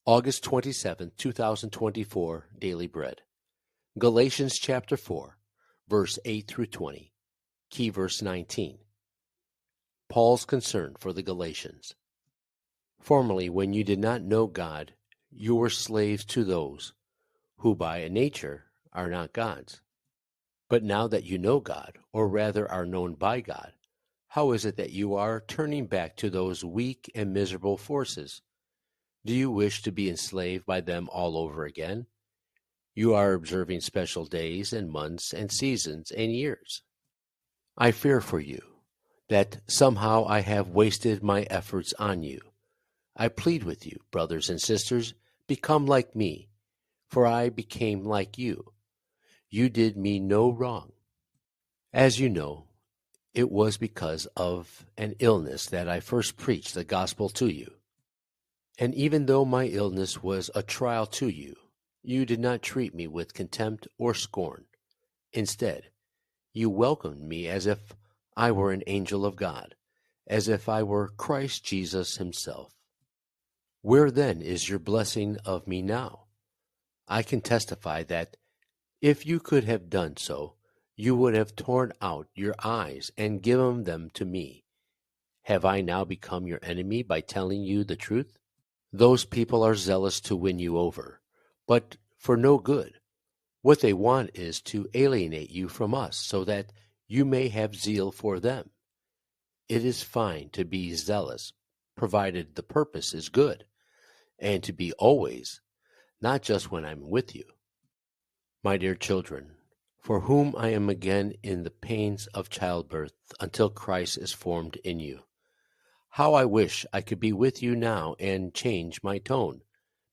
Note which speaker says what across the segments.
Speaker 1: August 27, 2024, Daily Bread. Galatians chapter 4, verse 8 through 20. Key verse 19. Paul's concern for the Galatians. Formerly, when you did not know God, you were slaves to those who by nature are not God's. But now that you know God, or rather are known by God, how is it that you are turning back to those weak and miserable forces? Do you wish to be enslaved by them all over again? You are observing special days and months and seasons and years. I fear for you that somehow I have wasted my efforts on you. I plead with you, brothers and sisters, become like me, for I became like you. You did me no wrong. As you know, it was because of an illness that I first preached the gospel to you. And even though my illness was a trial to you, you did not treat me with contempt or scorn. Instead, you welcomed me as if I were an angel of God, as if I were Christ Jesus himself. Where then is your blessing of me now? I can testify that if you could have done so, you would have torn out your eyes and given them to me. Have I now become your enemy by telling you the truth? Those people are zealous to win you over, but for no good. What they want is to alienate you from us so that you may have zeal for them. It is fine to be zealous, provided the purpose is good, and to be always, not just when I'm with you. My dear children, for whom I am again in the pains of childbirth until Christ is formed in you. How I wish I could be with you now and change my tone,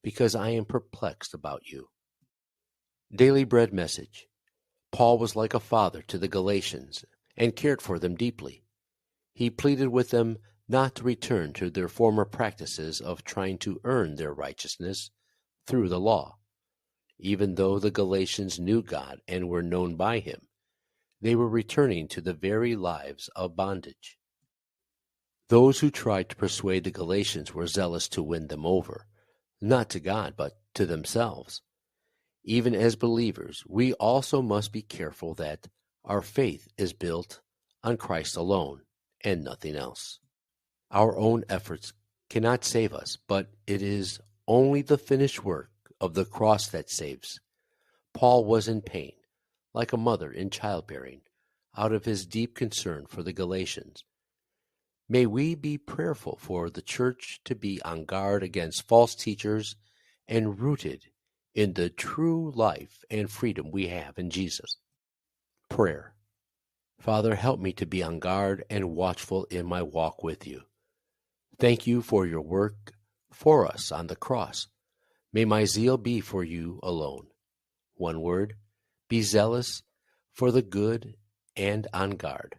Speaker 1: because I am perplexed about you. Daily Bread Message. Paul was like a father to the Galatians and cared for them deeply. He pleaded with them not to return to their former practices of trying to earn their righteousness through the law. Even though the Galatians knew God and were known by him, they were returning to the very lives of bondage. Those who tried to persuade the Galatians were zealous to win them over, not to God, but to themselves. Even as believers, we also must be careful that our faith is built on Christ alone and nothing else. Our own efforts cannot save us, but it is only the finished work of the cross that saves. Paul was in pain, like a mother in childbearing, out of his deep concern for the Galatians. May we be prayerful for the church to be on guard against false teachers and rooted in the true life and freedom we have in Jesus. Prayer. Father, help me to be on guard and watchful in my walk with you. Thank you for your work for us on the cross. May my zeal be for you alone. One word, be zealous for the good and on guard.